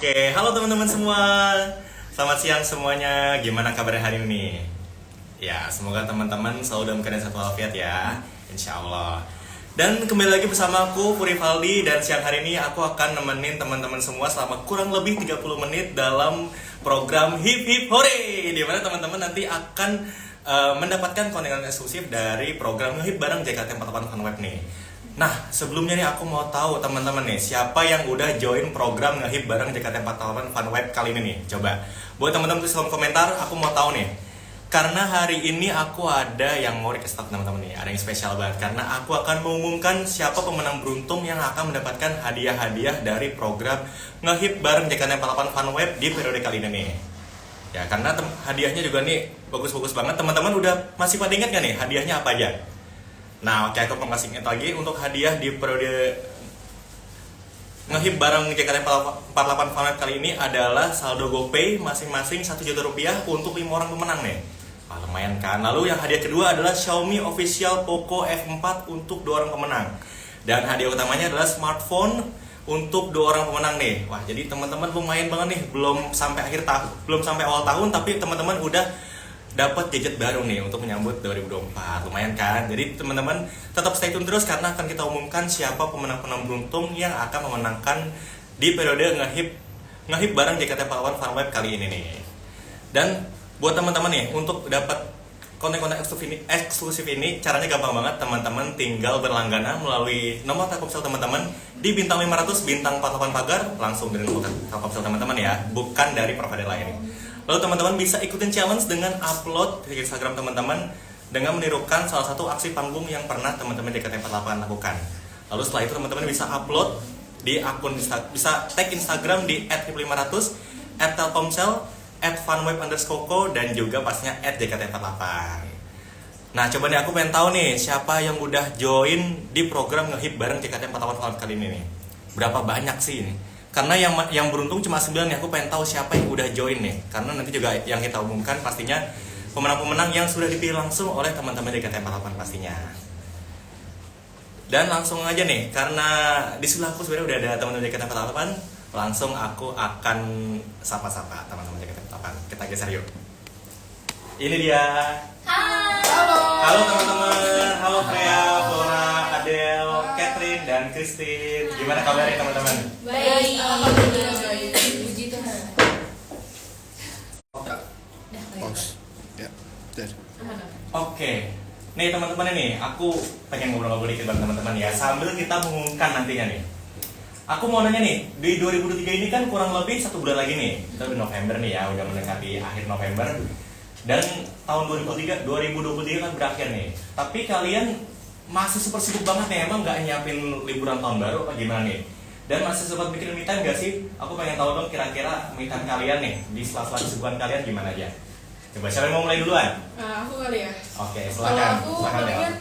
Oke, halo teman-teman semua. Selamat siang semuanya. Gimana kabarnya hari ini? Ya, semoga teman-teman selalu dalam keadaan sehat walafiat ya. Insya Allah. Dan kembali lagi bersama aku, Puri Valdi. Dan siang hari ini aku akan nemenin teman-teman semua selama kurang lebih 30 menit dalam program Hip Hip Hore, di mana teman-teman nanti akan mendapatkan konten eksklusif dari program Ngehip bareng JKT48 Fun Web nih. Nah, sebelumnya nih aku mau tahu teman-teman nih, siapa yang udah join program Ngehip bareng JKT48 Fun Web kali ini nih? Coba. Buat teman-teman tulis kolom komentar, aku mau tahu nih. Karena hari ini aku ada yang mau request teman-teman nih, ada yang spesial banget. Karena aku akan mengumumkan siapa pemenang beruntung yang akan mendapatkan hadiah-hadiah dari program Ngehip bareng JKT48 Fun Web di periode kali ini nih. Ya, karena hadiahnya juga nih bagus-bagus banget. Teman-teman udah masih pada ingat gak nih hadiahnya apa aja? Nah, oke, aku mau kasih ingat lagi untuk hadiah di periode Ngehip bareng JKT48 Fun Web kali ini adalah saldo GoPay masing-masing 1 juta rupiah untuk 5 orang pemenang nih. Wah, lumayan kan. Lalu yang hadiah kedua adalah Xiaomi Official Poco F4 untuk 2 orang pemenang. Dan hadiah utamanya adalah smartphone untuk 2 orang pemenang nih. Wah, jadi teman-teman lumayan banget nih, belum sampai awal tahun tapi teman-teman udah dapat gadget baru nih untuk menyambut 2024. Lumayan kan? Jadi teman-teman tetap stay tune terus karena akan kita umumkan siapa pemenang-pemenang beruntung yang akan memenangkan di periode Ngehip bareng JKT48 Fun Web kali ini nih. Dan buat teman-teman nih, untuk dapat konten-konten eksklusif ini caranya gampang banget. Teman-teman tinggal berlangganan melalui nomor Telkomsel teman-teman di bintang 500 bintang 48 pagar langsung dari nomor Telkomsel teman-teman ya, bukan dari provider lain. Lalu teman-teman bisa ikutin challenge dengan upload di Instagram teman-teman dengan menirukan salah satu aksi panggung yang pernah teman-teman JKT48 lakukan. Lalu setelah itu teman-teman bisa upload di akun bisa tag Instagram di @hip500, @telkomsel, @funweb_co, dan juga pastinya @jkt48. Nah, coba nih aku pengen tahu nih siapa yang udah join di program Ngehip bareng JKT48 kali ini nih. Berapa banyak sih ini? Karena yang beruntung cuma 9 nih, aku pengen tahu siapa yang udah join nih. Karena nanti juga yang kita umumkan pastinya pemenang-pemenang yang sudah dipilih langsung oleh teman-teman JKT48 pastinya. Dan langsung aja nih, karena di sebelah aku sebenarnya udah ada teman-teman JKT48, langsung aku akan sapa-sapa teman-teman JKT48. Kita geser yuk. Ini dia. Hai. Halo teman-teman. Halo Freya, Flora, Adele, Catherine, dan Christine. Gimana kabarnya teman-teman? Baik. Alhamdulillah baik. Puji Tuhan. Ya, dari. Oke. Nih teman-teman nih, aku pengen ngobrol-ngobrol dikit bareng teman-teman ya, sambil kita mengumumkan nantinya nih. Aku mau nanya nih, di 2023 ini kan kurang lebih 1 bulan lagi nih. Kita udah November nih ya, udah mendekati akhir November. Dan tahun 2023 kan berakhir nih. Tapi kalian masih super sibuk banget nih, emang nggak nyiapin liburan tahun baru apa gimana nih? Dan masih sempat bikin me time nggak sih? Aku pengen tahu dong kira-kira me time kalian nih, di sela-sela kesibukan kalian gimana aja? Coba siapa yang mau mulai duluan? Aku kali ya. Oke, Kalau silakan. aku Silakan Del. palingan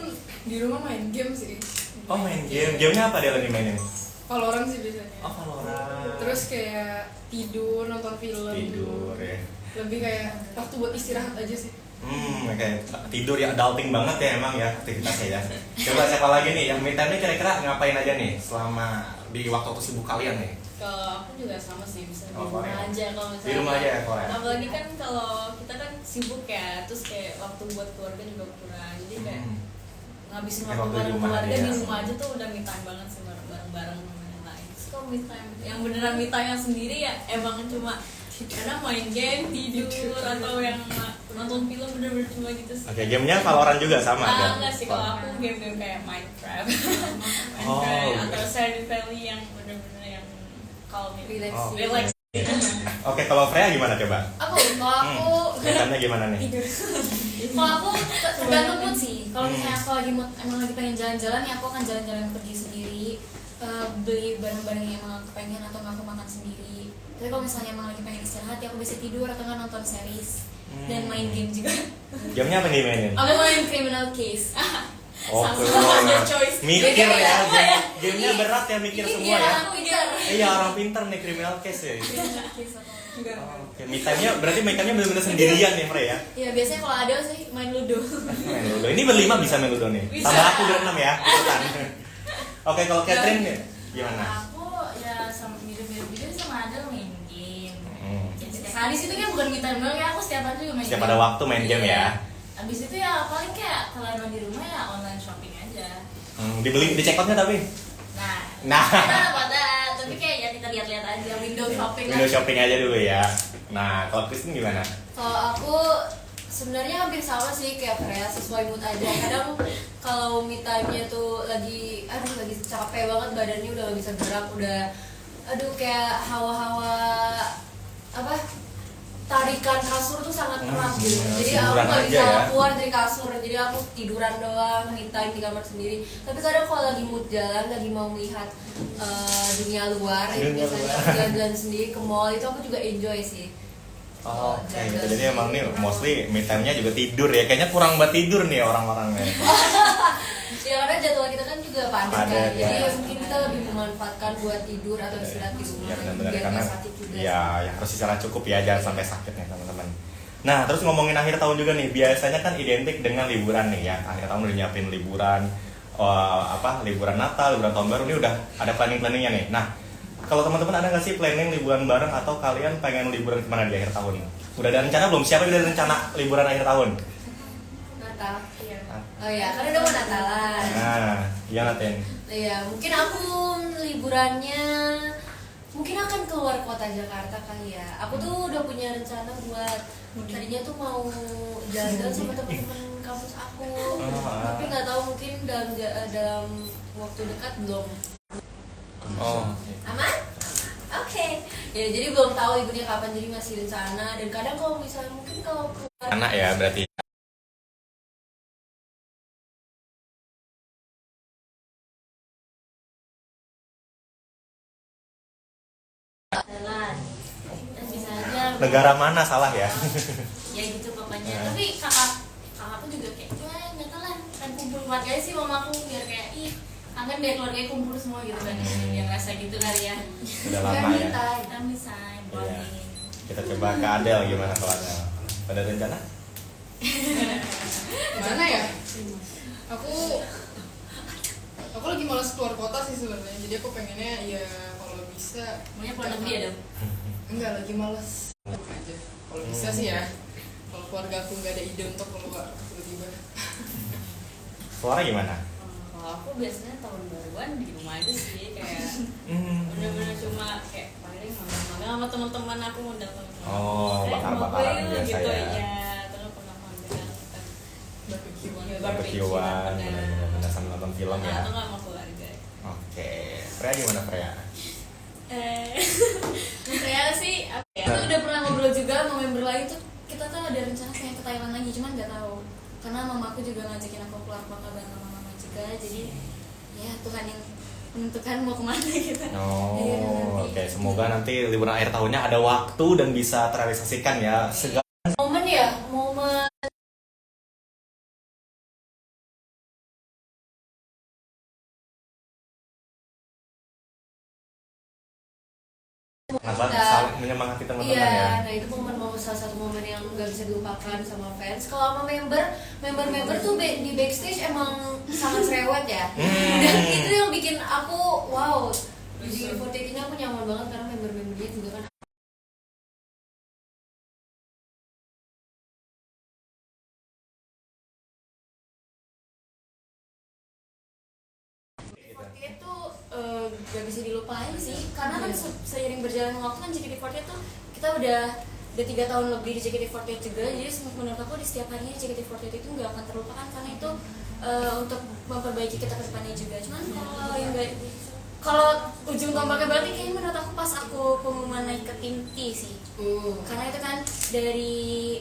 di rumah main game sih. Oh, main game. Gamenya apa Del yang dimainin? Valorant sih biasanya. Oh, Valorant. Terus kayak tidur, nonton film. Tidur ya. Lebih kayak waktu buat istirahat aja sih. Kayak tidur ya, adulting banget ya emang ya aktivitasnya ya. Coba siapa lagi nih yang me time-nya kira-kira ngapain aja nih selama di waktu sibuk kalian nih? Kalau aku juga sama sih, bisa di Oh, rumah Korea. aja kalau misalnya. Di rumah aja ya, Korea. Apalagi kan kalau kita kan sibuk ya, terus kayak waktu buat keluarga juga kurang. Jadi kayak ngabisin Kayak waktu waktu di bareng rumah keluarga aja ya. di rumah aja tuh udah me time banget sih, bareng-bareng sama yang lain. Terus kalau me time yang beneran me time yang sendiri ya emang cuma kadang main game, tidur, atau yang nonton film bener-bener cuma gitu sih. Oke, gamenya Valorant juga sama ada? Enggak sih, kalau aku game-game kayak Minecraft, Oh, atau Stardew Valley yang bener-bener yang calm, Relax. Oh. relax. Oke, kalau Freya gimana coba? Kalau aku Me time-nya gimana nih? tidur. Kalau aku tergantung mood sih. Kalau misalnya aku lagi mood emang lagi pengen jalan-jalan ya aku akan jalan-jalan pergi sendiri, beli barang-barang yang emang aku pengen atau nggak aku makan sendiri. Tapi kalau misalnya emang lagi pengen istirahat ya aku bisa tidur atau nggak nonton series dan main game juga. Gamenya apa nih mainin? Aku main Criminal Case. Oh, Ada choice. mikir Beda ya, ya. gamenya berat ya, mikir semua Iya, ya. aku pintar. Iya, orang pintar nih criminal case ya. Criminal Case aku. Enggak. Oke, me time-nya berarti me time-nya benar-benar sendirian ya, Freya? Iya biasanya kalau ada sih main ludo. Main Ludo. Ini berlima bisa main Ludo nih. Bisa. Tambah aku berenam ya. ikutan. Oke, kalau Catherine gimana? Aku ya sama mirip-mirip juga sama Adel main game. sadis itu kan bukan me time doang ya, aku setiap hari juga main Setiap game. ada waktu main game ya. Abis itu ya paling kayak kalau emang di rumah ya online shopping aja. Dibeli di check outnya tapi. Nah, pada tapi kayak ya kita lihat-lihat aja window shopping Window lah. shopping aja dulu ya. Nah, kalau Kristen gimana? Kalau aku sebenarnya hampir sama sih kayak Freya, sesuai mood aja. Kadang kalau me time-nya tuh lagi capek banget, badannya udah gak bisa gerak, udah kayak hawa-hawa apa tarikan kasur tuh sangat erat gitu. Jadi aku tiduran gak aja bisa ya. keluar dari kasur, jadi aku tiduran doang, me time di kamar sendiri. Tapi kadang kalau lagi mood jalan, lagi mau melihat dunia luar, ya Dunia misalnya luar. aku jalan-jalan sendiri ke mall, itu aku juga enjoy sih. Oh, oke. Jadi emang nih mostly me time-nya juga tidur ya. Kayaknya kurang banget tidur nih orang-orangnya. Ya karena jadwal kita kan juga padat Padat, kan, jadi ya. ya mungkin kita lebih memanfaatkan buat tidur atau istirahat di rumah, Ya benar-benar biar karena nggak sakit juga. ya harus istirahat cukup ya, jangan sampai sakit nih teman-teman. Nah, terus ngomongin akhir tahun juga nih, biasanya kan identik dengan liburan nih ya. Akhir tahun udah nyiapin liburan, liburan Natal, liburan tahun baru, ini udah ada planning-planningnya nih. Nah, kalau teman-teman ada nggak sih planning liburan bareng atau kalian pengen liburan kemana di akhir tahun? Udah ada rencana belum? Siapa udah ada rencana liburan akhir tahun? Natal, iya. Oh ya, karena udah mau Natalan. Nah, iya Naten. Iya, mungkin aku liburannya mungkin akan keluar kota Jakarta kali ya. Aku tuh udah punya rencana buat tadinya tuh mau jalan-jalan sama teman-teman kampus aku, tapi nggak tahu mungkin dalam waktu dekat belum. Oh, Aman? Oke. Ya jadi belum tahu liburnya kapan, jadi masih rencana. Dan kadang kalau misalnya mungkin kalau keluar anak ya berarti. jalan, dan bisa aja. Negara mana salah ya? Ya gitu pokoknya. Ya. Tapi kakakku juga kayak wah Natalan kan kumpul keluarga sih mamaku biar kayak kangen biar keluarganya kumpul semua gitu kan. Dia ngerasa gitu kali ya. Udah lama ya. Kita bisa Iya. bonding. Kita coba ke Adel gimana kalau Adel? Ada rencana? Mana ya? Aku lagi malas keluar kota sih sebenarnya. Jadi aku pengennya ya kalau bisa. Maunya keluar negeri ya dong. Enggak, lagi malas aja. Kalau bisa sih ya. Kalau keluarga aku nggak ada ide untuk keluar tiba-tiba. Suara gimana? Kalau aku biasanya tahun baruan di rumah aja sih, kayak bener-bener cuma kayak paling magang sama teman-teman, aku ngundang teman-teman. Oh, bakar-bakaran biasa gitu ya. ya. Terus pernah magang kita Barbekyuan. Barbekyuan, benar-benar sambil nonton film ya. Atau nggak sama keluarga. Oke, Freya gimana Freya? Saya sih itu udah pernah ngobrol juga sama member lain tuh, kita tuh ada rencana pengen ke Thailand lagi, cuman nggak tahu karena mamaku juga ngajakin aku keluar kota bareng sama mama juga, jadi ya Tuhan yang menentukan mau kemana gitu. Oh, oke. Semoga nanti liburan akhir tahunnya ada waktu dan bisa terrealisasikan ya. Momen saling menyemangati teman-teman iya, ya. nah itu salah satu momen yang nggak bisa dilupakan sama fans. Kalau sama member tuh di backstage emang sangat cerewet ya. Dan itu yang bikin aku wow, di 48 ini aku nyaman banget karena member-membernya juga kan. Itu gak bisa dilupain sih, karena kan seiring berjalan waktu kan JKT48 tuh kita udah 3 tahun lebih di JKT48 juga, jadi menurut aku di setiap harinya JKT48 itu nggak akan terlupakan karena itu untuk memperbaiki kita ke depannya juga. Cuman kalau ujung tombaknya berarti kayaknya menurut aku pas aku pengumuman naik ke tim T sih, karena itu kan dari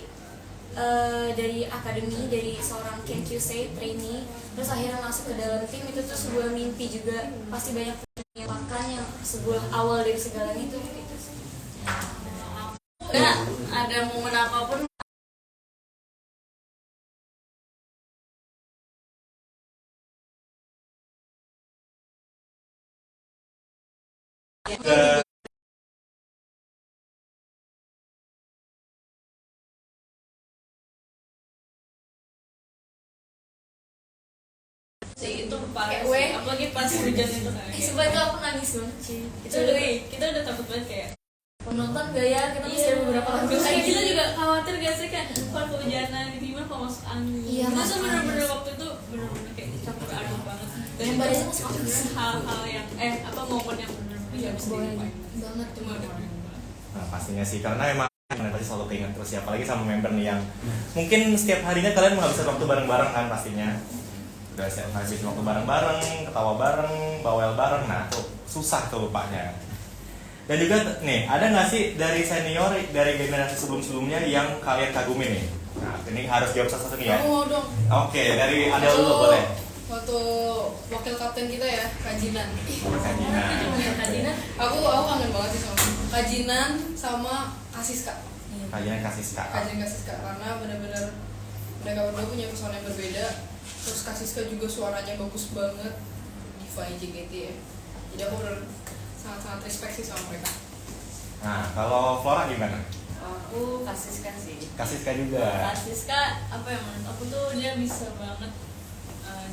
akademi, dari seorang Can't You Say trainee, terus akhirnya masuk ke dalam tim, itu tuh sebuah mimpi juga, pasti banyak penyelamatkan yang sebuah awal dari segalanya itu gitu sih. Nggak ada momen apapun sih, itu parah Kayak sih, apalagi pas hujan itu kan. Sebab itu aku nangis banget sih. Kita udah takut banget kayak nonton gak ya, kita masih ada beberapa lagu Terus kayak lagi. kita juga khawatir gak sih kayak kalau kehujanan gitu gimana kalau masuk angin. Iya, Itu masuk tuh bener-bener angin. waktu itu bener-bener kayak campur aduk banget. Dan Yang barisnya masuk angin. hal-hal yang momen yang bener-bener gak bisa dilupain banget cuma udah Nah, pastinya sih karena emang pasti selalu keinget terus ya, apalagi sama member nih yang mungkin setiap harinya kalian menghabiskan waktu bareng-bareng kan pastinya. Udah setiap hari habisin waktu bareng-bareng, ketawa bareng, bawel bareng, nah tuh susah tuh lupanya. Dan juga nih, ada nggak sih dari senior dari generasi sebelum-sebelumnya yang kalian kagumi nih? Nah, ini harus jawab satu-satu nih ya. Aku mau dong. Oke, dari Adel dulu boleh. Waktu wakil kapten kita ya, Kajinan. Kajinan. Aku kangen banget sih sama Kajinan sama Kasiska. Kajinan Kasiska. Kajinan Kasiska karena benar-benar mereka berdua punya pesona yang berbeda. Terus Kasiska juga suaranya bagus banget, diva JKT ya. Jadi aku benar sangat-sangat respect sih sama mereka. Nah, kalau Flora gimana? aku Kasiska sih. Kasiska juga. Kasiska apa ya, menurut aku tuh dia bisa banget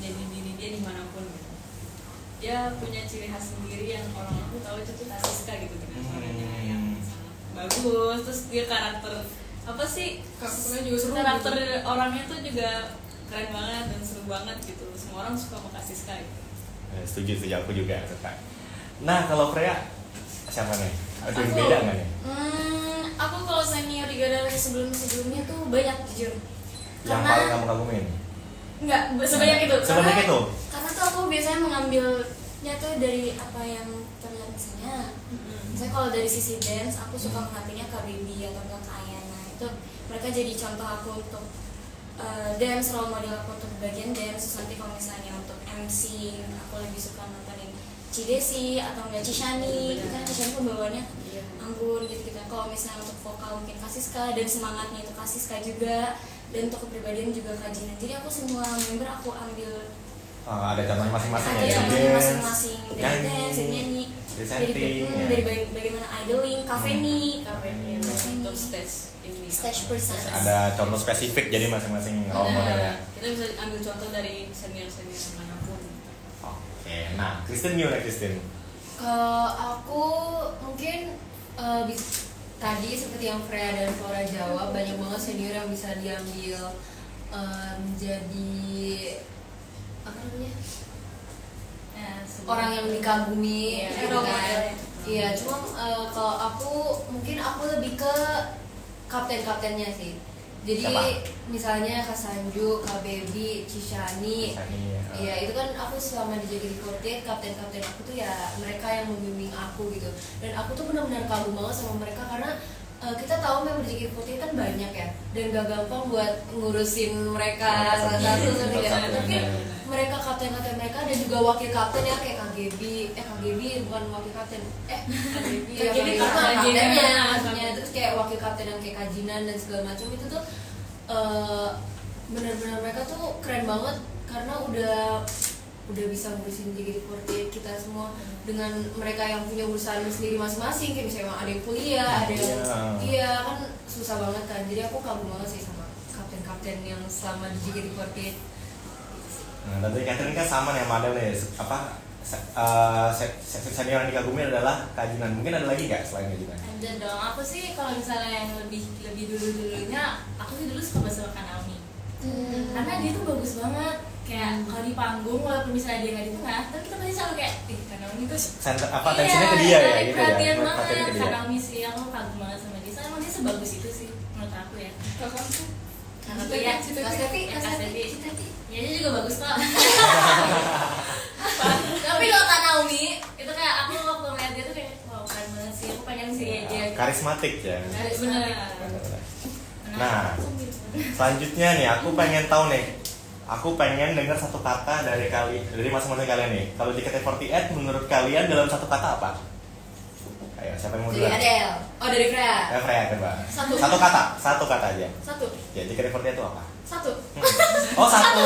jadi diri dia dimanapun gitu. Dia punya ciri khas sendiri yang orang aku tahu itu tuh Kasiska gitu dengan suaranya yang sangat bagus. Terus dia karakter apa sih, Karakternya juga seru. karakter gitu. orangnya tuh juga keren banget dan seru banget gitu. Semua orang suka sama Kasiska gitu. Setuju, aku juga suka. Nah, kalau Freya siapa nih? Ada yang Aku. beda nggak nih? Aku kalau senior di generasi sebelumnya tuh banyak jujur. Yang Karena paling kamu kagumin? nggak sebanyak itu. Sebanyak itu? Karena tuh aku biasanya mengambilnya tuh dari apa yang terlihat misalnya. Misalnya kalau dari sisi dance, aku suka mengambilnya KBB atau Kak Ayana. Itu mereka jadi contoh aku untuk dance, role model aku untuk bagian dance. Terus nanti kalau misalnya untuk MC, aku lebih suka nontonin Cidesi atau enggak Cishani, kan Cishani pembawaannya anggun gitu-gitu. Kalau misalnya untuk vokal mungkin Kasiska dan semangatnya itu Kasiska juga, dan untuk kepribadian juga Kajinan. Jadi aku semua member aku ambil Ada contohnya masing-masing ada ya. contohnya Dance, masing-masing dari dance, dari nyanyi, dari, setting, ya. dari bagaimana idling, kafeni, Untuk stage ini. stage person. Ada contoh spesifik jadi masing-masing role modelnya. Kita bisa ambil contoh dari senior-senior manapun. Oke, nah Kristen gimana Kristen? Kalau aku mungkin tadi seperti yang Freya dan Flora jawab, banyak banget senior yang bisa diambil menjadi apa namanya, orang yang dikagumi, Iya, gitu role kan. model. Iya, cuma kalau aku mungkin aku lebih ke kapten-kaptennya sih. Jadi Siapa? misalnya Kak Sanju, Kak Baby, Cishani. Iya, itu kan aku selama di JKT48, kapten-kapten aku tuh ya mereka yang membimbing aku gitu. Dan aku tuh benar-benar kagum banget sama mereka karena kita tahu member JKT48 kan banyak ya, dan gak gampang buat ngurusin mereka satu-satu gitu ya. Tapi mereka kapten-kapten mereka dan juga wakil kapten ya kayak KGB bukan wakil kapten. KGB KGB kaptennya kapten. maksudnya. Terus kayak wakil kapten yang kayak Kajinan dan segala macam itu tuh benar-benar mereka tuh keren banget karena udah bisa ngurusin JKT48 kita semua dengan mereka yang punya urusan sendiri masing-masing, kayak misalnya ada yang kuliah, ada yang iya kan susah banget kan. Jadi aku kagum banget sih sama kapten-kapten yang selama di JKT48. Nah, tadi Catherine kan sama nih sama Adel nih. Apa senior yang dikagumi adalah Kajinan. Mungkin ada lagi nggak selain Kajinan? Ada dong. Aku sih kalau misalnya yang lebih dulunya, aku sih dulu suka banget sama Kanami. Karena dia tuh bagus banget. Kayak kalau di panggung walaupun misalnya dia nggak di tengah, tapi kita pasti selalu kayak, Kanami tuh Center apa tensinya ke dia ya tarik gitu perhatian ya. banget. Perhatian ke dia. Kanami sih, aku kagum banget sama dia. Soalnya emang dia sebagus itu sih menurut aku ya. Kakak tuh Karena tuh ya, Cita-cita. Cita-cita. Ya dia juga bagus kok. Tapi kalau Kak Naomi Itu kayak aku waktu ngeliat dia tuh kayak, wow keren banget sih. Aku pengen sih kayak dia. Karismatik ya. Bener. Nah, selanjutnya nih aku pengen tahu nih. Aku pengen dengar satu kata dari masing-masing kalian nih. Kalau di JKT48 menurut kalian dalam satu kata apa? Ayo, siapa yang mau dari duluan? Adele, dari Freya. Freya coba. Satu. Satu kata aja. Satu. Ya, JKT48 itu apa? Satu. Oh, satu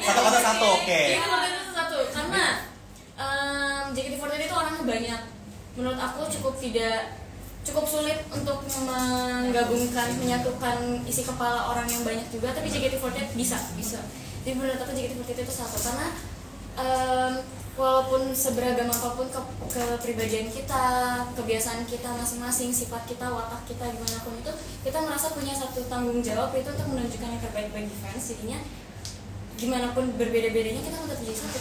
kata satu, oke. JKT48 itu satu karena JKT48 itu orangnya banyak. Menurut aku cukup sulit untuk menggabungkan, menyatukan isi kepala orang yang banyak juga, tapi JKT48 bisa. Jadi menurut aku JKT48 itu satu karena walaupun seberagam apapun kepribadian kita, kebiasaan kita masing-masing, sifat kita, watak kita, gimana pun itu, kita merasa punya satu tanggung jawab itu untuk menunjukkan yang terbaik bagi fans. Jadinya gimana pun berbeda-bedanya kita tetap jadi satu.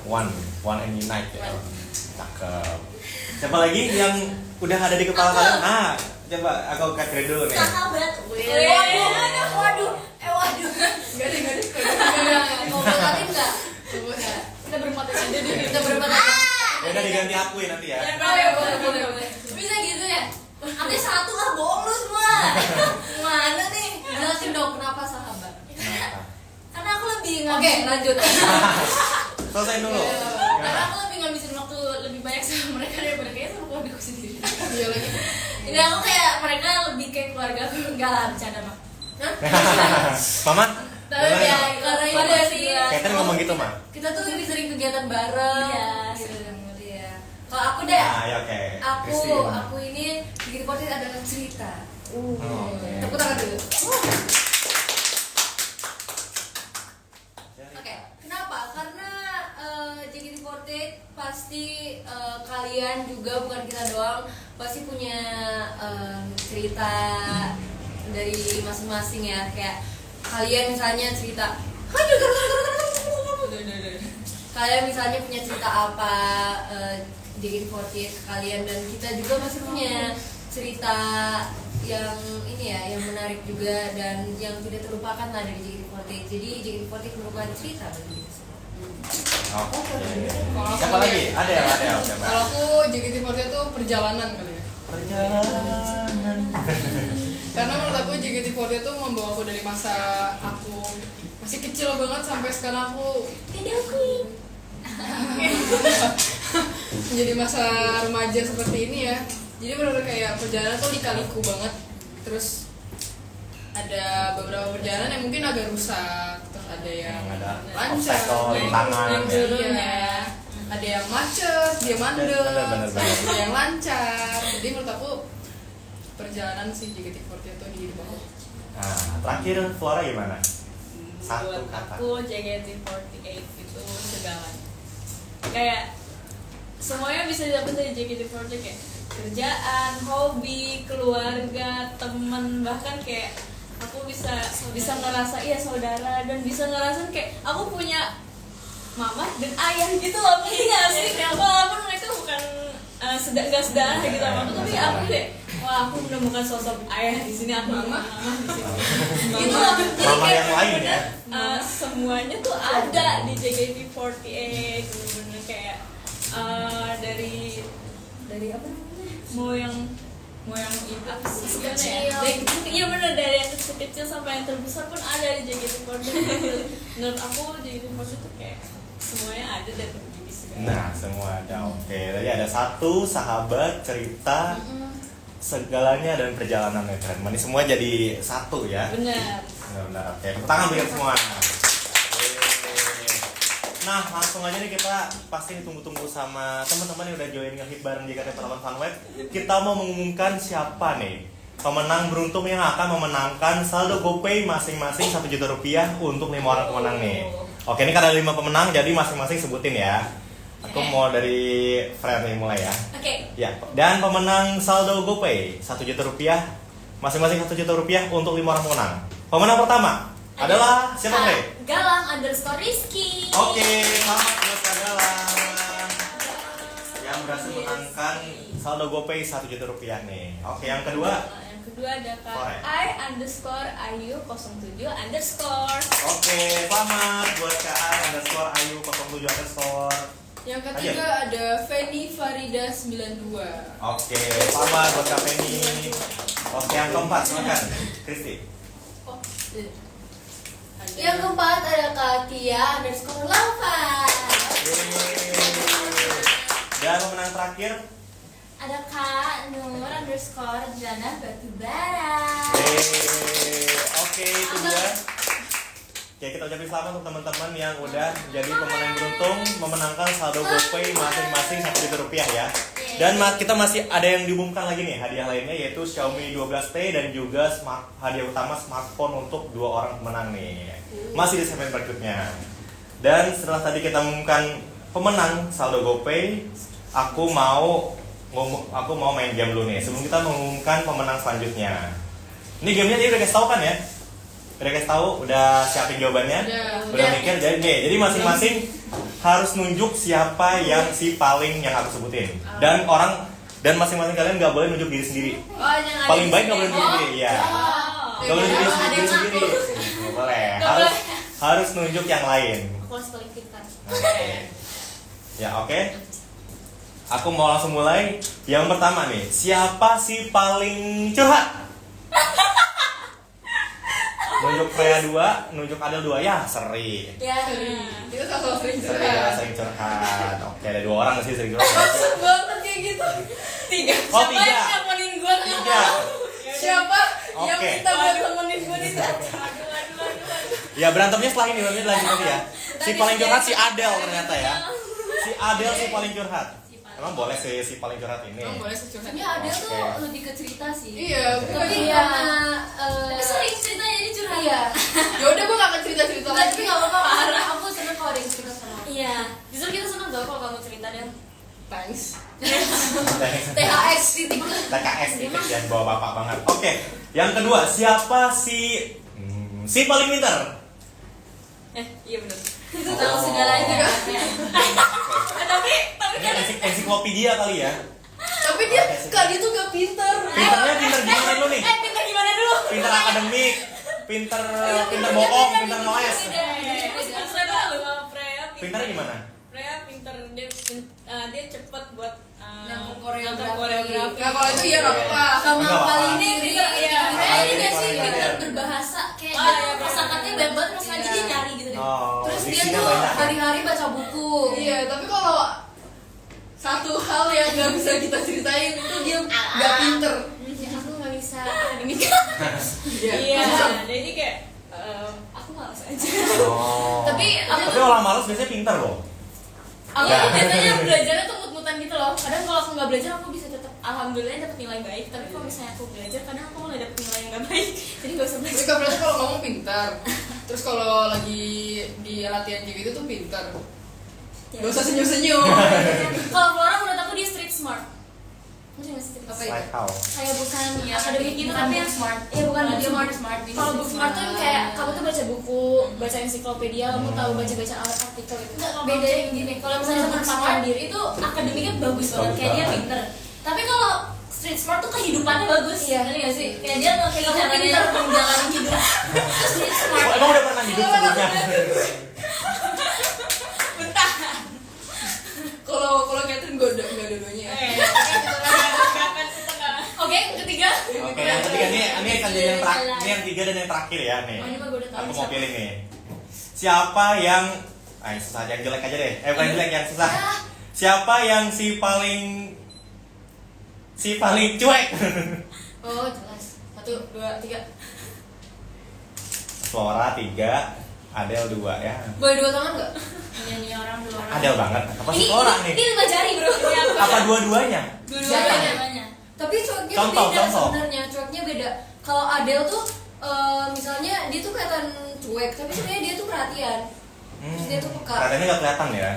One and unite ya. Cakep. Siapa lagi yang udah ada di kepala kalian? Coba aku keren dulu nih. Sahabat. Waduh. Enggak deh. Mau berkatin nggak? Coba ya. Kita berempat aja deh. Kita berempat aja. Ya udah diganti aku ya nanti ya. Boleh. Bisa gitu ya? Nanti satu lah, bohong lu semua. Mana nih? Jelasin dong kenapa sahabat? Kenapa? Karena aku lebih ngabisin lanjut. Selesai dulu. Karena aku lebih ngabisin waktu lebih banyak sama mereka daripada kayak sama keluarga aku sendiri. Iya lagi. Ini aku kayak mereka lebih kayak keluarga aku, enggak lah bercanda mah. Mama? Tapi gimana? ya karena itu Pada sih. Catherine ngomong gitu mah. Kita tuh lebih sering kegiatan bareng. Iya, gitu. Iya. Kalau aku deh, Ya oke. Christy gimana? aku ini bikin podcast adalah cerita. Oke. Tepuk tangan dulu. Oke, kenapa? Karena JKT48 pasti kalian juga, bukan kita doang, pasti punya cerita dari masing-masing ya. Kayak kalian misalnya cerita, kalian misalnya punya cerita apa JKT48 ke kalian, dan kita juga masih punya cerita yang ini ya, yang menarik juga dan yang tidak terlupakan lah dari JKT48. Jadi JKT48 merupakan cerita bagi kita semua. Oke. Kalau aku Siapa lagi? Ada Kalau siapa? aku JKT48 itu perjalanan kali ya. Perjalanan. Karena menurut aku JKT48 itu membawa aku dari masa aku masih kecil banget sampai sekarang aku menjadi masa remaja seperti ini ya. Jadi menurut kayak perjalanan tuh lika-liku banget. Terus ada beberapa perjalanan yang mungkin agak rusak, terus ada yang ada lancar, obstacle, rintangan, yang ya. turun ya. Ada yang macet, dia mandek, Bener. ada yang lancar. Jadi menurut aku perjalanan sih JKT48 itu di hidup aku. Nah, terakhir Flora gimana? Satu Buat kata. aku JKT48 itu segalanya. Kayak semuanya bisa didapat dari JKT48, kayak kerjaan, hobi, keluarga, teman, bahkan kayak aku bisa ngerasa iya saudara, dan bisa ngerasain kayak aku punya mama dan ayah gitu loh. Ngerti nggak sih? Walaupun mereka bukan nggak sedarah gitu sama aku, tapi aku deh, wah aku menemukan sosok ayah di sini, aku mama di sini. Gitu loh. Jadi Mama kayak yang lain ya. semuanya tuh ada di JKT48, bener-bener kayak dari apa namanya, mau yang itu gimana ya, iya bener, dari yang kecil sampai yang terbesar pun ada di JKT48. Menurut aku JKT48 tuh kayak semuanya ada dan begini segala. Nah, semua ada. Oke, tadi ada satu sahabat, cerita, segalanya dan perjalanannya keren. Ini semua jadi satu ya. Bener. Benar. Oke, tepuk tangan biar semua. Nah, langsung aja nih, kita pasti ditunggu-tunggu sama teman-teman yang udah join ngehit bareng JKT48 Funweb. Kita mau mengumumkan siapa nih pemenang beruntung yang akan memenangkan saldo GoPay masing-masing Rp1 juta untuk 5 orang pemenang nih. Oke, ini kan ada 5 pemenang, jadi masing-masing sebutin ya. Aku mau dari Fred nih mulai ya. Oke. Ya, dan pemenang saldo GoPay Rp1 juta, masing-masing Rp1 juta untuk 5 orang pemenang. Pemenang pertama adalah siapa, Fred? Galang_Rizky. Oke, selamat buat Kak Galang yang berhasil menangkan saldo GoPay Rp1 juta nih. Oke, yang kedua. Yang kedua ada Korek. I_Ayu07_. Oke, selamat buat Kak Ayu07_. Yang ketiga ada Feni Farida 92. Oke, selamat buat Kak Feni. Oke, yang keempat, silakan Kristi. Yang keempat ada Katia_Lava. Dan pemenang terakhir. Ada Kak Nur_Jana Batubara. Oke, itu dia. Oke, kita ucapin selamat untuk teman-teman yang udah jadi pemenang beruntung memenangkan saldo GoPay masing-masing Rp1 juta ya. Dan kita masih ada yang diumumkan lagi nih, hadiah lainnya yaitu Xiaomi 12T dan juga hadiah utama smartphone untuk 2 orang pemenang nih. Masih di segmen berikutnya. Dan setelah tadi kita umumkan pemenang saldo GoPay, aku mau main game dulu nih sebelum kita mengumumkan pemenang selanjutnya. Ini gamenya dia udah kasih tahu kan ya? Udah kasih tahu, udah siapin jawabannya, udah mikir. Jadi masing-masing harus nunjuk siapa yang si paling yang aku sebutin. Dan masing-masing kalian nggak boleh nunjuk diri sendiri. Paling baik nggak boleh nunjuk diri, ya. Nggak boleh nunjuk diri sendiri. Nggak boleh. Harus nunjuk yang lain. Aku harus paling pintar. Oke. Ya oke. Aku mau langsung mulai. Yang pertama nih, siapa si paling curhat? Nunjuk Freya 2, nunjuk Adel 2, ya Seri. Ya. Kita sama-sama sering Seri ya, curhat. sering curhat. Oke, ada 2 orang sih sering curhat. Maksud banget kayak gitu. 3. Oh, 3. Nemenin gue 3. Siapa yang Oke. minta buat temenin gue di sana? Ya berantemnya setelah ini nanti lanjut lagi ya. Si paling curhat si Adel ternyata ya. Si Adel si paling curhat. Emang boleh sih si paling curhat ini. Emang boleh sih curhat? Ya Adel tuh Oke. lebih ke cerita sih. Iya, bukan. Tapi Iya. karena Tapi sering ceritanya jadi curhat. Iya. Ya udah gue gak akan cerita-cerita Enggak, lagi. tapi nggak apa-apa. Karena aku seneng kalau ada yang cerita sama aku. Iya. Justru kita senang tau kalau kamu cerita dan Thanks. THX titik. TKS gitu ya, bawa bapak banget. Oke, yang kedua siapa si paling pintar? Iya benar. itu tahu Oh. segalanya. Tapi Ini ensiklopedia kali ya. Tapi dia, Kak, dia tuh gak pinter. Pinternya pinter gimana dulu nih? Pintar gimana dulu? Pinter akademik, pinter bohong, pinter ngeles. Freya lu sama Freya Pinternya gimana? Freya pinter, dia cepet buat Nangkep koreografi. Nah kalau itu ya gak apa-apa. Sama Nggak paling apa-apa. ini Iya. kayak ini gak sih Iya. pintar berbahasa kayak Oh, dia iya, tuh kosakatanya banyak banget terus aja dia nyari gitu deh. Oh, Terus dia diksinya tuh banyak. hari-hari baca buku. Iya, tapi kalau satu hal yang gak bisa kita ceritain itu dia gak pinter. Ya aku nggak bisa ini. Iya, jadi kayak aku malas aja. Oh. Tapi aku Tapi tuh orang malas biasanya pinter loh. aku Ya. tuh biasanya belajarnya tuh mut-mutan gitu loh. Kadang kalau aku nggak belajar aku bisa tetap alhamdulillah dapat nilai baik. Tapi kalau misalnya aku belajar kadang aku malah dapet nilai yang nggak baik. Jadi nggak usah Tapi belajar. Kak berarti kalau ngomong pintar. Terus kalau lagi di latihan juga itu tuh pintar. Ya. Gak usah senyum-senyum. Kalau Flora menurut aku dia street smart. Mungkin nggak street Apa smart? Like how? Kayak bukan Iya, akademik gitu bukan tapi book yang smart. Iya bukan book Dia smart. smart, ini Kalau street book smart tuh smart. kayak kamu tuh baca buku, baca ensiklopedia, kamu tahu baca artikel gitu. Enggak, kalau Beda baca yang gini. Kalau misalnya book menempatkan smart, diri itu akademiknya bagus banget, Bagus kayak dia banget. pinter. Tapi kalau street smart tuh kehidupannya bagus. Iya. Ngerti nggak sih? Kayak dia nggak kayak Kamu caranya pinter. menjalani hidup. Street smart. Oh, emang udah pernah hidup sebelumnya? Bentar. Kalau Catherine gue udah nggak dua-duanya. Oke, yang ketiga. Oke, yang ketiga ini akan jadi yang terakhir, ini yang 3 dan yang terakhir ya nih. Oh, ini mah gue udah tahu Aku mau siapa. pilih nih. Siapa yang susah, yang jelek aja deh. Bukan jelek, yang susah. Siapa yang si paling cuek? Oh, jelas. 1, 2, 3. Flora 3, Adel 2 ya. Boleh 2 tangan nggak? Nyanyi orang dua orang. Adel banget. Apa Ini sih Flora nih? 5 jari, Bro. Apa dua-duanya? Dua-duanya. Tapi cueknya Contoh, beda contoh. sebenarnya. Cueknya beda. Kalau Adele tuh misalnya dia tuh kelihatan cuek, tapi sebenarnya dia tuh perhatian. Terus dia tuh peka. Katanya nggak kelihatan ya.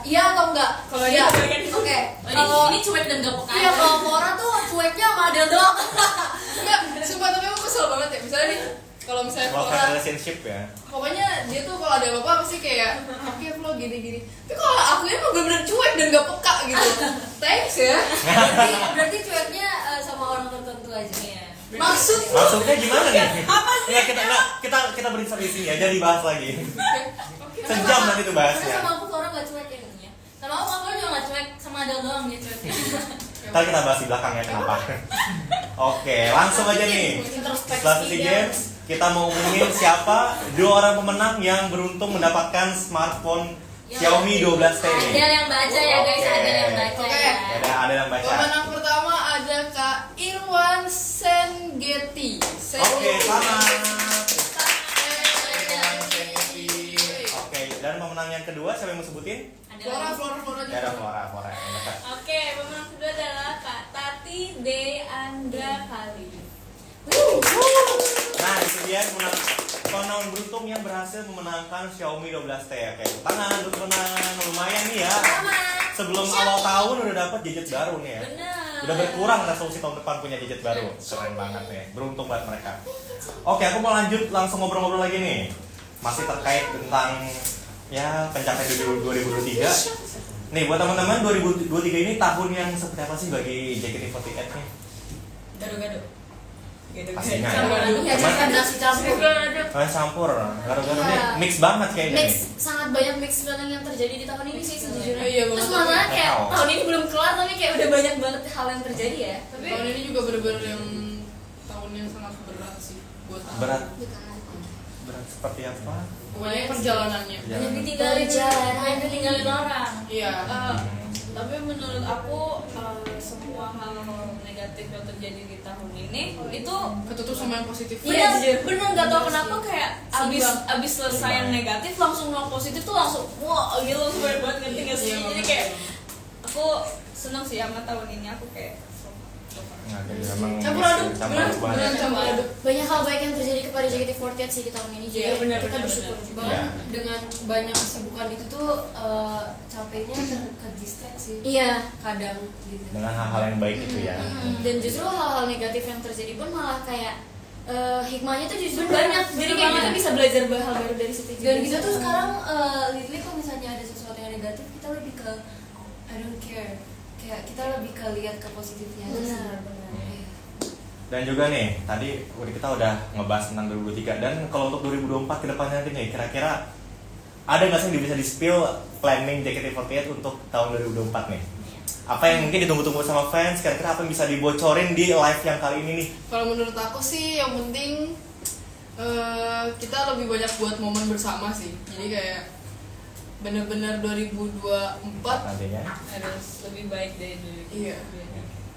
Iya atau enggak? Kalau iya. dia kebalikan. Oke. Kalau Kalau ini cuek dan gak peka. iya kalau Flora tuh cueknya sama Adele doang. Enggak, sumpah tapi aku kesel banget ya. Misalnya nih, kalau misalnya Love Flora, and relationship ya. pokoknya dia tuh kalau ada apa-apa pasti kayak oke Flo gini-gini. Tapi kalau aku ini mah bener-bener cuek dan gak peka gitu. Thanks ya. Berarti cueknya sama orang tertentu aja. Iya. Maksud Maksudnya gimana nih? Nggak, kita berinsan di sini aja dibahas lagi. Sejam nanti tuh Karena bahasnya. sama aku Flora gak cuek ya. Sama aku Flora juga gak cuek, sama Adele doang dia cuek. Ntar kita bahas di belakang ya kenapa. Oke, langsung aja nih. Setelah sesi games, kita mau umumin siapa 2 orang pemenang yang beruntung mendapatkan smartphone Xiaomi 12T Ada ini. yang baca ya guys, Oke. ada yang baca Oke. ya. Ada yang baca. pemenang pertama ada Kak Irwan Senggeti. Oke, selamat. Yeay. Oke, dan pemenang yang kedua siapa yang mau sebutin? Ada Flora lagi. Ya ada juga. Flora yang dekat. Oke, pemenang kedua adalah Kak Tati De Andra Kali. Nah, itu dia pemenang penonton beruntung yang berhasil memenangkan Xiaomi 12T. Oke, tepuk tangan untuk menang. Lumayan nih ya. Sebelum awal tahun udah dapat gadget baru nih ya. Benar. Udah berkurang resolusi tahun depan punya gadget baru. Keren banget nih. Beruntung banget mereka. Oke, aku mau lanjut langsung ngobrol-ngobrol lagi nih. Masih terkait tentang ya pencapaian 2023. Nih buat teman-teman 2023 ini tahun yang seperti apa sih bagi JKT48 nih? Gado-gado. Pastinya ya. Campur-aduk ya, Cuman nasi campur. kalian campur, gara-gara nih mix banget kayaknya Mix, nih. sangat banyak mix feeling yang terjadi di tahun ini sih sejujurnya. Iya, Terus banget. malah kayak Wow. tahun ini belum kelar tapi kayak udah banyak banget hal yang terjadi ya. Tapi tahun ini juga bener-bener yang tahun yang sangat berat sih buat aku. Berat seperti apa? Pokoknya perjalanannya. Ya. Banyak ditinggalin Perjalanan. banyak ditinggalin orang. Iya. Tapi menurut aku semua hal negatif yang terjadi di tahun ini itu Ketutup sama yang positif. bener nggak tahu kenapa kayak abis selesai yang negatif langsung yang positif tuh langsung wah gitu super banget ngerti nggak sih? Iya, Jadi kayak aku seneng sih sama tahun ini aku kayak Nah, jadi memang Campur aduk, campur aduk banget. bener campur aduk. Banyak hal baik yang terjadi kepada JKT48 sih di tahun ini. Jadi Iya, benar, kita benar, bersyukur benar. juga. Iya. Dengan banyak kesibukan itu tuh capeknya ke distraksi Iya. kadang gitu. Dengan hal-hal yang baik itu ya. Dan justru hal-hal negatif yang terjadi pun malah kayak hikmahnya tuh justru Benar, banyak. Jadi benar kayak kita banget. bisa belajar hal baru dari situ juga. Dan kita tuh sekarang literally kalau misalnya ada sesuatu yang negatif kita lebih ke I don't care, kayak kita lebih ke lihat ke positifnya aja sih. Benar. Iya. Dan juga nih, tadi kita udah ngebahas tentang 2023 dan kalau untuk 2024 ke depannya nanti nih, kira-kira ada nggak sih yang bisa di-spill planning JKT48 untuk tahun 2024 nih? Apa yang mungkin ditunggu-tunggu sama fans, kira-kira apa yang bisa dibocorin di live yang kali ini nih? Kalau menurut aku sih yang penting kita lebih banyak buat momen bersama sih. Jadi kayak bener-bener 2024 Nantinya. harus lebih baik dari dulu. Iya.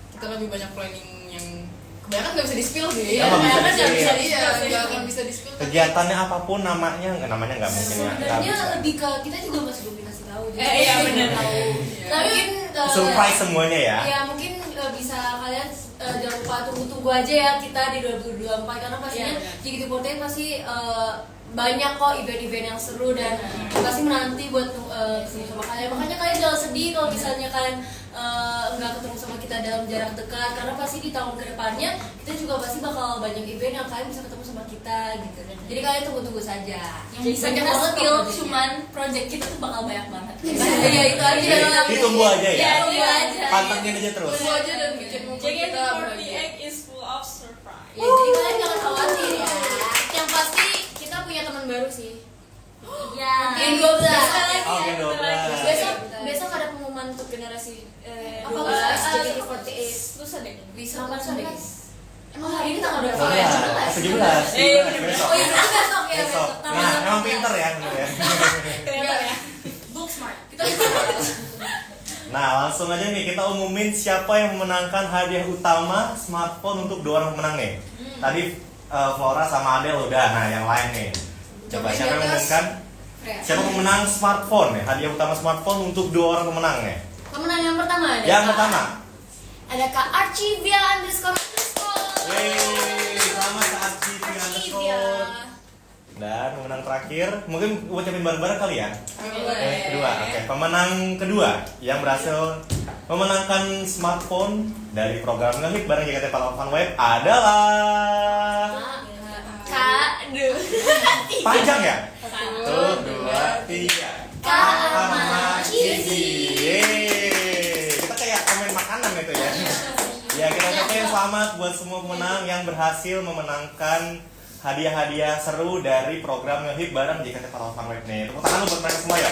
Kita lebih banyak planning yang kebanyakan nggak bisa di-spill sih. Iya, nggak bisa kebanyakan nggak di-spill. bisa, iya, nggak akan bisa di-spill. Kegiatannya apapun namanya nggak mungkin ya. nggak Sebenarnya bisa. lebih ke kita juga masih belum dikasih tahu. Jadi Iya kita benar. belum tahu. Iya. Tapi mungkin Surprise semuanya ya. ya mungkin bisa kalian jangan lupa tunggu-tunggu aja ya kita di 2024 karena pastinya Iya, iya. JKT48 pasti banyak kok event-event yang seru dan pasti menanti buat ketemu sama kalian. Makanya kalian jangan sedih kalau misalnya kalian nggak ketemu sama kita dalam jarak dekat karena pasti di tahun kedepannya kita juga pasti bakal banyak event yang kalian bisa ketemu sama kita gitu. Jadi kalian tunggu-tunggu saja. Yang bisa Banyak kita banget kok spill project-nya. cuman project kita tuh bakal banyak banget. Iya itu aja. Ditunggu aja ya. Iya, tunggu aja. Pantengin aja terus. Tunggu aja dan bikin momen kita bahagia. JKT48 is full of surprise. Ya, jadi kalian jangan khawatir ya. Yang pasti kita punya teman baru sih. Iya. Yang 12. Oh, yang 12. Besok ada pengumuman untuk generasi Apa 12 bahasa? JKT48. Lusa deh. Bisa Tanggal langsung deh. 19. Emang hari ini tanggal berapa? 17. 17. Iya, bener-bener. Besok. Oh iya besok ya Besok. besok. Nah, emang pinter ya bener ya. Kelihatan ya. Book smart. Kita Nah, langsung aja nih kita umumin siapa yang memenangkan hadiah utama smartphone untuk dua orang pemenang nih. Tadi Flora sama Adele udah, nah yang lain nih. Coba siapa yang mengumumkan? Siapa pemenang smartphone ya? Hadiah utama smartphone untuk dua orang pemenang nih. Pemenang yang pertama ada Yang Kak- pertama. ada Kak Archivia ___. Yeay, selamat Kak Archivia__. Dan pemenang terakhir, mungkin ucapin bareng-bareng kali ya. Kedua, oke. Pemenang kedua yang berhasil memenangkan smartphone dari program Ngehit bareng JKT48 Web adalah Kak Duh. panjang ya? Satu, 1, 2, 3. Kak Ahmad Cici. Yeay. Kita kayak komen makanan gitu ya. Ya, kita ucapin selamat buat semua pemenang yang berhasil memenangkan hadiah-hadiah seru dari program Ngehit bareng JKT48 Web nih. Tepuk tangan buat mereka semua ya.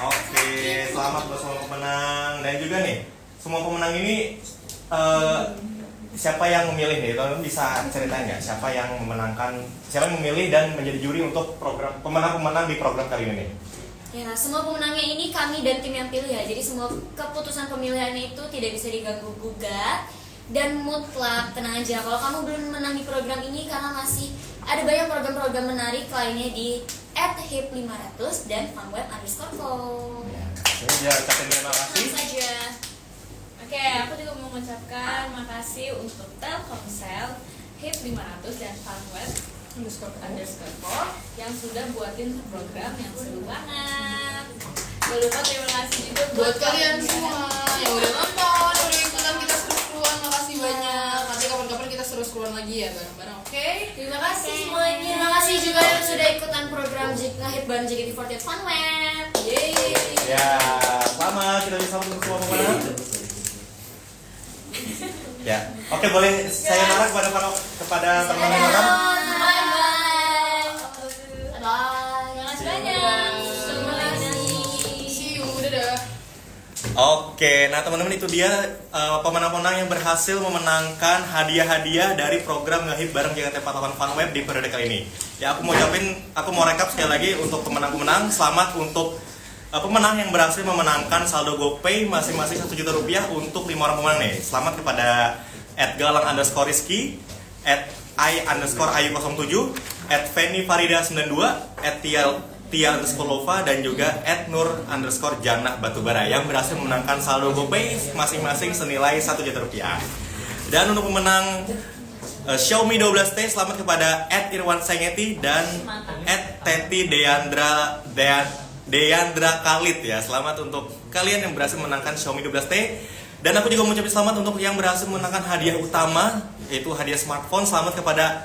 Oke, selamat buat semua pemenang. Dan juga nih, semua pemenang ini siapa yang memilih nih? Teman-teman bisa ceritain nggak siapa yang memenangkan, siapa yang memilih dan menjadi juri untuk program pemenang-pemenang di program kali ini nih? Ya, semua pemenangnya ini kami dan tim yang pilih ya. Jadi semua keputusan pemilihannya itu tidak bisa diganggu gugat dan mutlak. Tenang aja, kalau kamu belum menang di program ini karena masih ada banyak program-program menarik lainnya di @hip500 dan funweb_co. Ya, saya ucapin terima kasih. Tenang saja. Oke, aku juga mau mengucapkan makasih untuk Telkomsel, HIP 500 dan Funweb underscore yang sudah buatin program yang seru banget. Gak lupa terima kasih juga Buat kalian semua yang udah nonton, udah ikutan kita seru-seruan, makasih banyak. Nanti kapan-kapan kita seru-seruan lagi ya bareng-bareng, oke? Terima kasih semuanya. Terima kasih juga yang sudah ikutan program Ngehit bareng JKT48 Fun Web. Yeay. Ya, selamat kita bisa untuk semua pemenang. Ya, oke boleh saya narah kepada teman-teman nonton. Bye. Terima kasih banyak. Terima kasih. See you, dadah. Oke, nah teman-teman itu dia pemenang-pemenang yang berhasil memenangkan hadiah-hadiah dari program Ngehit bareng JKT48 Fun Web di periode kali ini. Ya, aku mau rekap sekali lagi untuk pemenang-pemenang. Selamat untuk pemenang yang berhasil memenangkan saldo GoPay masing-masing 1 juta rupiah untuk 5 orang pemenang nih. Selamat kepada @galang_rizky, @i_ayu07, @feni_farida92, @tia_lova dan juga @nur_jannah batubara yang berhasil memenangkan saldo GoPay masing-masing senilai 1 juta rupiah. Dan untuk pemenang Xiaomi 12T selamat kepada @irwansengeti dan @teti Deandra Khalid ya. Selamat untuk kalian yang berhasil memenangkan Xiaomi 12T. Dan aku juga mengucapkan selamat untuk yang berhasil memenangkan hadiah utama, yaitu hadiah smartphone. Selamat kepada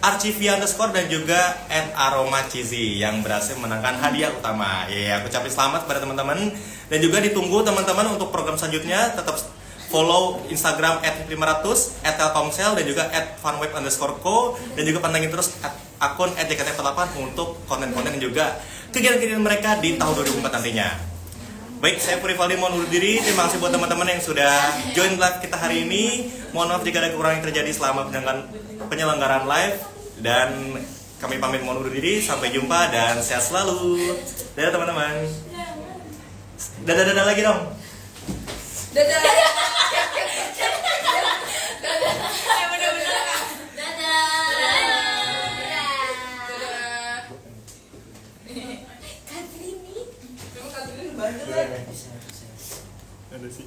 @archivia_ dan juga @aromachizi yang berhasil memenangkan hadiah utama. Ya, aku ucapin selamat kepada teman-teman. Dan juga ditunggu teman-teman untuk program selanjutnya. Tetap follow Instagram @500, @telkomsel dan juga @funweb_co dan juga pantengin terus akun @jkt48 untuk konten-konten dan juga kegiatan-kegiatan mereka di tahun 2004 nantinya. Baik, saya Puri Valdi mohon undur diri. Terima kasih buat teman-teman yang sudah join live kita hari ini. Mohon maaf jika ada kekurangan yang terjadi selama penyelenggaraan live. Dan kami pamit mohon undur diri. Sampai jumpa dan sehat selalu. Dadah teman-teman. Dadah-dadah lagi dong. Dadah. Ada sih